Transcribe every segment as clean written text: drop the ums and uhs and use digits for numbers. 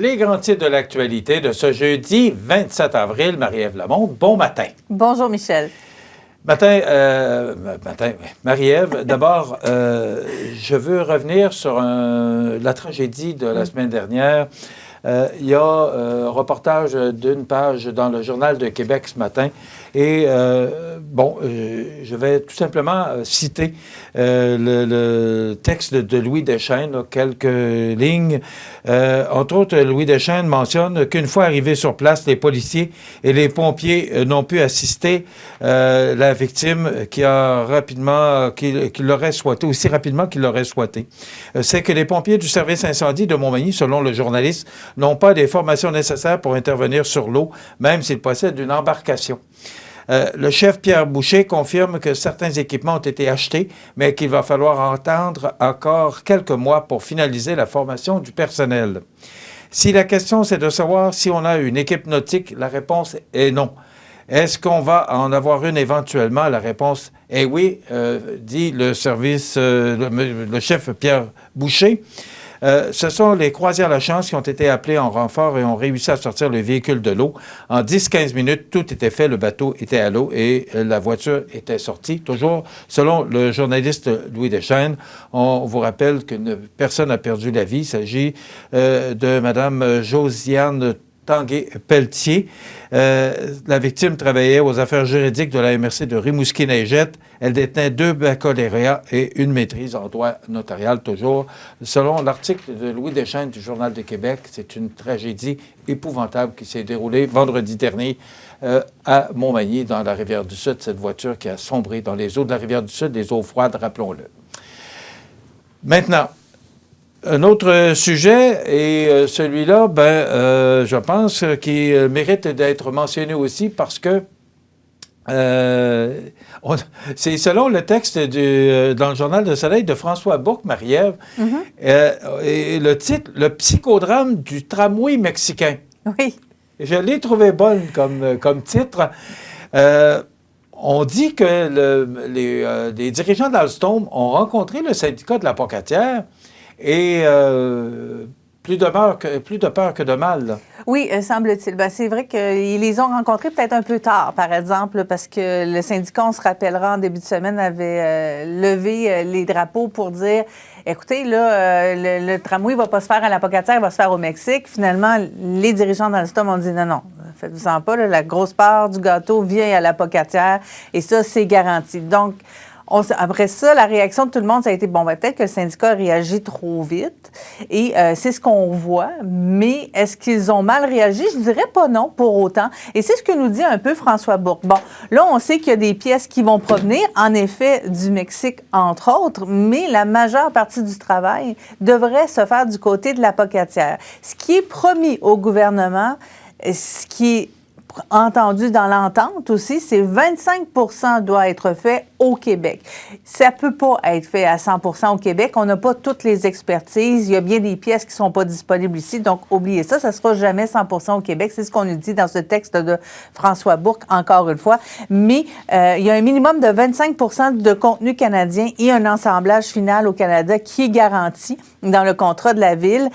les grands titres de l'actualité de ce jeudi 27 avril. Marie-Ève Lamonde, bon matin. Bonjour, Michel. Marie-Ève, d'abord, je veux revenir sur la tragédie de la semaine dernière. Il y a un reportage d'une page dans le Journal de Québec ce matin. Et, je vais tout simplement citer le texte de Louis Deschênes, là, quelques lignes. Entre autres, Louis Deschênes mentionne qu'une fois arrivés sur place, les policiers et les pompiers n'ont pu assister la victime qui l'aurait souhaité, aussi rapidement qu'il l'aurait souhaité. C'est que les pompiers du service incendie de Montmagny, selon le journaliste, n'ont pas les formations nécessaires pour intervenir sur l'eau, même s'ils possèdent une embarcation. Le chef Pierre Boucher confirme que certains équipements ont été achetés, mais qu'il va falloir attendre encore quelques mois pour finaliser la formation du personnel. Si la question c'est de savoir si on a une équipe nautique, la réponse est non. Est-ce qu'on va en avoir une éventuellement? La réponse est oui, dit le chef Pierre Boucher. Ce sont les croisières La Chance qui ont été appelées en renfort et ont réussi à sortir le véhicule de l'eau. En 10-15 minutes, tout était fait, le bateau était à l'eau et la voiture était sortie. Toujours, selon le journaliste Louis Deschênes, on vous rappelle qu'une personne a perdu la vie. Il s'agit de Mme Josiane Tanguay-Pelletier. La victime travaillait aux affaires juridiques de la MRC de Rimouski-Neigette. Elle détenait 2 baccalauréats et une maîtrise en droit notarial, toujours. Selon l'article de Louis Deschênes du Journal de Québec, c'est une tragédie épouvantable qui s'est déroulée vendredi dernier à Montmagny, dans la Rivière-du-Sud. Cette voiture qui a sombré dans les eaux de la Rivière-du-Sud, les eaux froides, rappelons-le. Maintenant, un autre sujet, et celui-là, je pense qu'il mérite d'être mentionné aussi parce que c'est selon le texte dans le Journal de Soleil de François Bourque, Marie-Ève, et le titre « Le psychodrame du tramway mexicain ». Oui. Je l'ai trouvé bonne comme titre. On dit que les dirigeants d'Alstom ont rencontré le syndicat de la Pocatière et plus de peur que de mal. Là. Oui, semble-t-il. C'est vrai qu'ils les ont rencontrés peut-être un peu tard, par exemple, parce que le syndicat, on se rappellera, en début de semaine, avait levé les drapeaux pour dire, écoutez, là, le tramway ne va pas se faire à la Pocatière, il va se faire au Mexique. Finalement, les dirigeants d'Alstom ont dit non, faites-vous-en pas, là, la grosse part du gâteau vient à la Pocatière et ça, c'est garanti. Donc, après ça, la réaction de tout le monde, ça a été, peut-être que le syndicat a réagi trop vite et c'est ce qu'on voit, mais est-ce qu'ils ont mal réagi? Je dirais pas non pour autant. Et c'est ce que nous dit un peu François Bourque. Bon, là, on sait qu'il y a des pièces qui vont provenir, en effet, du Mexique, entre autres, mais la majeure partie du travail devrait se faire du côté de la Pocatière. Ce qui est promis au gouvernement, ce qui est entendu dans l'entente aussi, c'est 25% doit être fait au Québec. Ça ne peut pas être fait à 100% au Québec. On n'a pas toutes les expertises. Il y a bien des pièces qui ne sont pas disponibles ici. Donc, oubliez ça. Ça ne sera jamais 100% au Québec. C'est ce qu'on nous dit dans ce texte de François Bourque, encore une fois. Mais il y a un minimum de 25% de contenu canadien et un assemblage final au Canada qui est garanti dans le contrat de la Ville.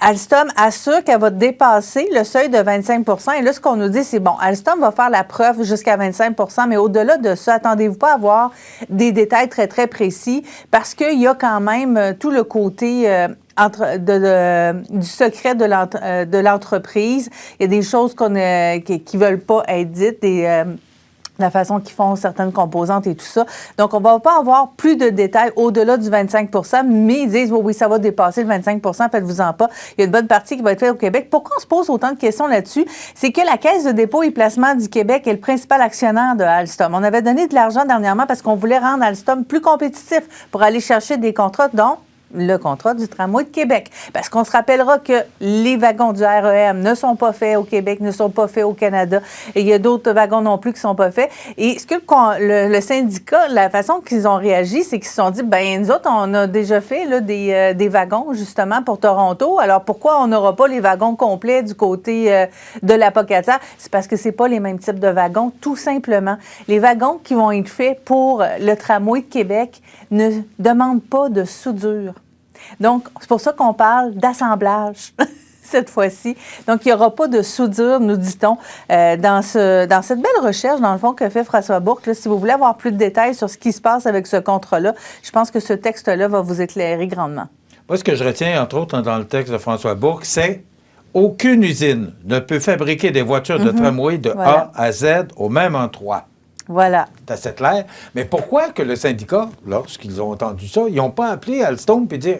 Alstom assure qu'elle va dépasser le seuil de 25%. Et là, ce qu'on nous dit, c'est Alstom va faire la preuve jusqu'à 25%, mais au-delà de ça, attendez-vous pas à avoir des détails très, très précis parce qu'il y a quand même tout le côté du secret de l'entreprise. Il y a des choses qui ne veulent pas être dites, la façon qu'ils font certaines composantes et tout ça. Donc, on ne va pas avoir plus de détails au-delà du 25%, mais ils disent, oui, ça va dépasser le 25%, faites-vous-en pas. Il y a une bonne partie qui va être faite au Québec. Pourquoi on se pose autant de questions là-dessus? C'est que la Caisse de dépôt et placement du Québec est le principal actionnaire de Alstom. On avait donné de l'argent dernièrement parce qu'on voulait rendre Alstom plus compétitif pour aller chercher des contrats, dont le contrat du tramway de Québec. Parce qu'on se rappellera que les wagons du REM ne sont pas faits au Québec, ne sont pas faits au Canada. Et il y a d'autres wagons non plus qui ne sont pas faits. Et ce que le syndicat, la façon qu'ils ont réagi, c'est qu'ils se sont dit, nous autres, on a déjà fait là, des wagons, justement, pour Toronto. Alors, pourquoi on n'aura pas les wagons complets du côté de la Pocatière? C'est parce que c'est pas les mêmes types de wagons, tout simplement. Les wagons qui vont être faits pour le tramway de Québec ne demandent pas de soudure. Donc, c'est pour ça qu'on parle d'assemblage. cette fois-ci. Donc, il n'y aura pas de soudure, nous dit-on, dans cette belle recherche, dans le fond, que fait François Bourque. Là, si vous voulez avoir plus de détails sur ce qui se passe avec ce contrat-là, je pense que ce texte-là va vous éclairer grandement. Moi, ce que je retiens, entre autres, dans le texte de François Bourque, c'est aucune usine ne peut fabriquer des voitures de tramway de A à Z au même endroit. Voilà. C'est assez clair. Mais pourquoi que le syndicat, lorsqu'ils ont entendu ça, ils n'ont pas appelé Alstom et dire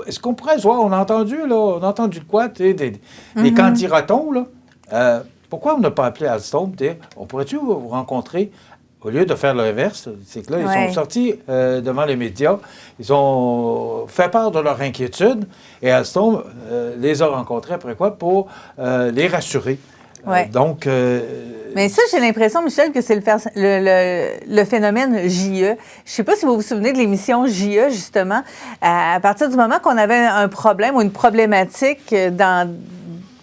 est-ce qu'on pourrait se voir, on a entendu de quoi, tu sais, des candidatons, là. Pourquoi on n'a pas appelé Alstom et dire on pourrait-tu vous rencontrer au lieu de faire l'inverse? C'est que là, ils sont sortis devant les médias, ils ont fait part de leur inquiétude et Alstom les a rencontrés après quoi pour les rassurer. Donc. Mais ça, j'ai l'impression, Michel, que c'est le phénomène JE. Je ne sais pas si vous vous souvenez de l'émission JE, justement. À partir du moment qu'on avait un problème ou une problématique dans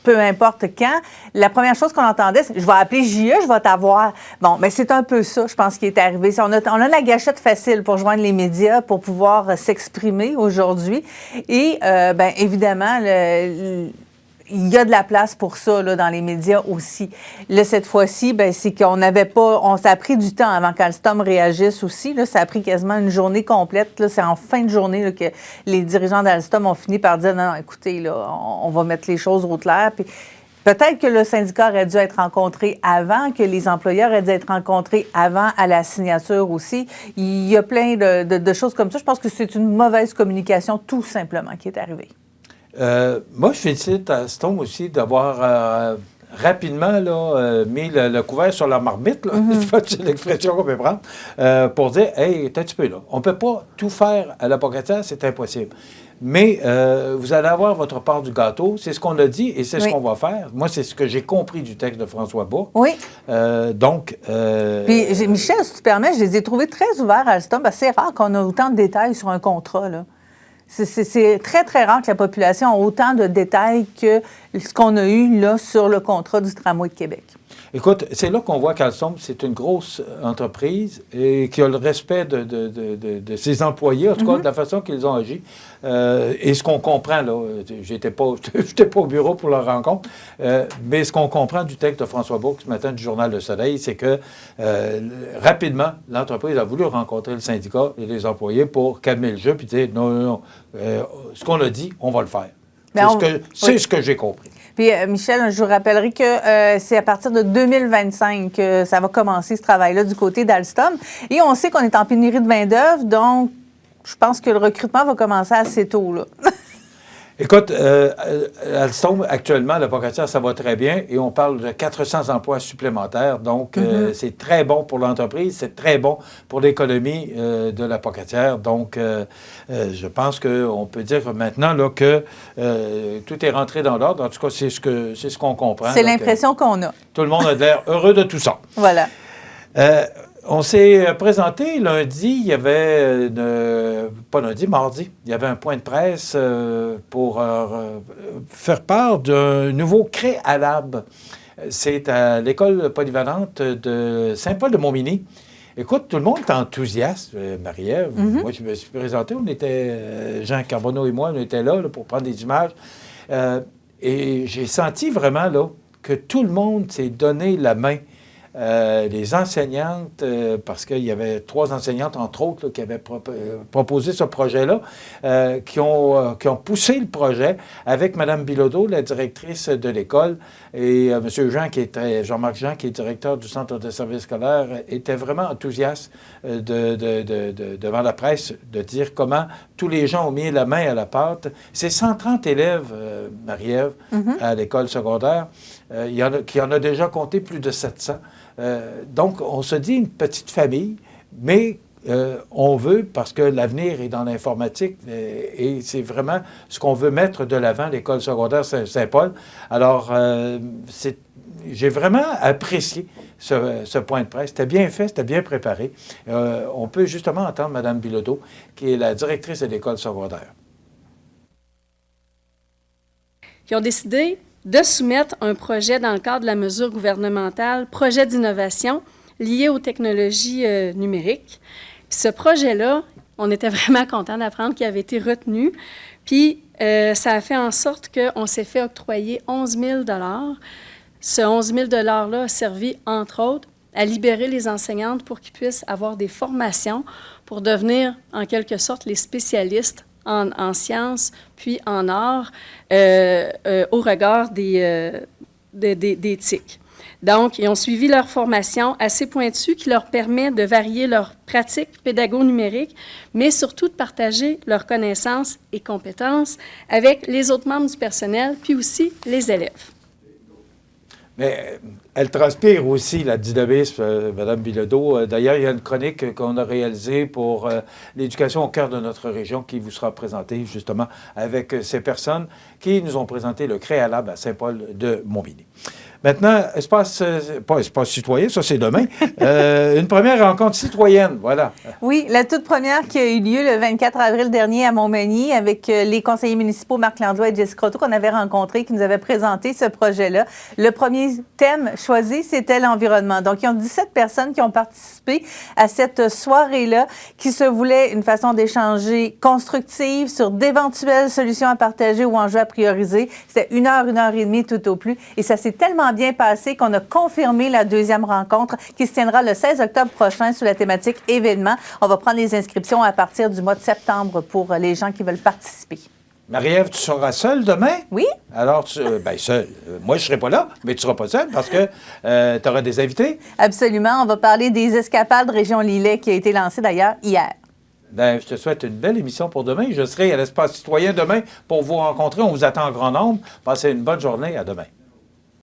peu importe quand, la première chose qu'on entendait, c'est « Je vais appeler JE, je vais t'avoir ». Bon, mais c'est un peu ça, je pense, qui est arrivé. On a la gâchette facile pour joindre les médias, pour pouvoir s'exprimer aujourd'hui. Et, bien évidemment, il y a de la place pour ça là, dans les médias aussi. Là, cette fois-ci, bien, c'est qu'on n'avait pas... Ça a pris du temps avant qu'Alstom réagisse aussi. Là, ça a pris quasiment une journée complète. Là, c'est en fin de journée là, que les dirigeants d'Alstom ont fini par dire « Non, écoutez, là, on va mettre les choses au clair. » Puis peut-être que le syndicat aurait dû être rencontré avant, que les employeurs auraient dû être rencontrés avant à la signature aussi. Il y a plein de choses comme ça. Je pense que c'est une mauvaise communication, tout simplement, qui est arrivée. Moi, je félicite Alstom aussi d'avoir rapidement là, mis le couvert sur la marmite, là, c'est l'expression qu'on peut prendre, pour dire « Hey, t'as un petit peu là, on ne peut pas tout faire à la pocatière, c'est impossible. Mais vous allez avoir votre part du gâteau, c'est ce qu'on a dit et c'est ce qu'on va faire. » Moi, c'est ce que j'ai compris du texte de François Bourque. Oui. Donc... Puis, Michel, si tu permets, je les ai trouvés très ouverts à Alstom. C'est rare qu'on a autant de détails sur un contrat, là. C'est très, très rare que la population ait autant de détails que ce qu'on a eu là sur le contrat du Tramway de Québec. Écoute, c'est là qu'on voit qu'Alstom, c'est une grosse entreprise et qui a le respect de ses employés, en tout cas de la façon qu'ils ont agi. Et ce qu'on comprend, là, j'étais pas au bureau pour la rencontre, mais ce qu'on comprend du texte de François Bourque ce matin du Journal Le Soleil, c'est que rapidement, l'entreprise a voulu rencontrer le syndicat et les employés pour calmer le jeu puis dire non, ce qu'on a dit, on va le faire. C'est ce que j'ai compris. Puis, Michel, je vous rappellerai que c'est à partir de 2025 que ça va commencer, ce travail-là, du côté d'Alstom. Et on sait qu'on est en pénurie de main-d'œuvre, donc je pense que le recrutement va commencer assez tôt, là. Écoute, Alstom, actuellement, la pocatière, ça va très bien et on parle de 400 emplois supplémentaires. Donc, c'est très bon pour l'entreprise, c'est très bon pour l'économie de la pocatière. Donc, je pense qu'on peut dire maintenant là, que tout est rentré dans l'ordre. En tout cas, c'est ce qu'on comprend. C'est l'impression qu'on a. Tout le monde a l'air heureux de tout ça. Voilà. On s'est présenté lundi, il y avait, pas lundi, mardi, il y avait un point de presse pour faire part d'un nouveau Créalab. C'est à l'école polyvalente de Saint-Paul-de-Montmagny. Écoute, tout le monde est enthousiaste, Marie-Ève. Moi, je me suis présenté, on était, Jean Carbonneau et moi, on était là pour prendre des images. Et j'ai senti vraiment là, que tout le monde s'est donné la main. Les enseignantes, parce qu'il y avait 3 enseignantes, entre autres, là, qui avaient proposé ce projet-là, qui ont poussé le projet avec Mme Bilodeau, la directrice de l'école, et M. Jean-Marc Jean, qui est directeur du Centre de services scolaires, était vraiment enthousiaste devant la presse de dire comment tous les gens ont mis la main à la pâte. C'est 130 élèves, Marie-Ève, à l'école secondaire. Qui en a déjà compté plus de 700. Donc, on se dit une petite famille, mais on veut, parce que l'avenir est dans l'informatique, et c'est vraiment ce qu'on veut mettre de l'avant, l'école secondaire Saint-Paul. Alors, j'ai vraiment apprécié ce point de presse. C'était bien fait, c'était bien préparé. On peut justement entendre Mme Bilodeau, qui est la directrice de l'école secondaire. Ils ont décidé de soumettre un projet dans le cadre de la mesure gouvernementale, projet d'innovation lié aux technologies numériques. Puis ce projet-là, on était vraiment contents d'apprendre qu'il avait été retenu. Puis Ça a fait en sorte qu'on s'est fait octroyer 11 000 $. Ce 11 000 $-là a servi, entre autres, à libérer les enseignantes pour qu'ils puissent avoir des formations pour devenir, en quelque sorte, les spécialistes en sciences puis en arts au regard des TIC. Donc, ils ont suivi leur formation assez pointue qui leur permet de varier leurs pratiques pédago-numériques, mais surtout de partager leurs connaissances et compétences avec les autres membres du personnel, puis aussi les élèves. Mais elle transpire aussi la dynamisme, Mme Bilodeau. D'ailleurs, il y a une chronique qu'on a réalisée pour l'éducation au cœur de notre région qui vous sera présentée justement avec ces personnes qui nous ont présenté le Créalab à Saint-Paul de Montmagny. Maintenant, pas espace citoyen, ça c'est demain, une première rencontre citoyenne, voilà. Oui, la toute première qui a eu lieu le 24 avril dernier à Montmagny avec les conseillers municipaux Marc Langlois et Jessica Croteau qu'on avait rencontrés, qui nous avaient présenté ce projet-là. Le premier thème choisi, c'était l'environnement. Donc, il y a 17 personnes qui ont participé à cette soirée-là qui se voulait une façon d'échanger constructive sur d'éventuelles solutions à partager ou enjeux à prioriser. C'était 1 heure et demie tout au plus. Et ça s'est tellement bien passé qu'on a confirmé la deuxième rencontre qui se tiendra le 16 octobre prochain sous la thématique événements. On va prendre les inscriptions à partir du mois de septembre pour les gens qui veulent participer. Marie-Ève, tu seras seule demain? Oui. Alors, seule. Moi, je ne serai pas là, mais tu ne seras pas seule parce que tu auras des invités. Absolument. On va parler des escapades Région Lillet qui a été lancée d'ailleurs hier. Bien, je te souhaite une belle émission pour demain. Je serai à l'Espace citoyen demain pour vous rencontrer. On vous attend en grand nombre. Passez une bonne journée. À demain.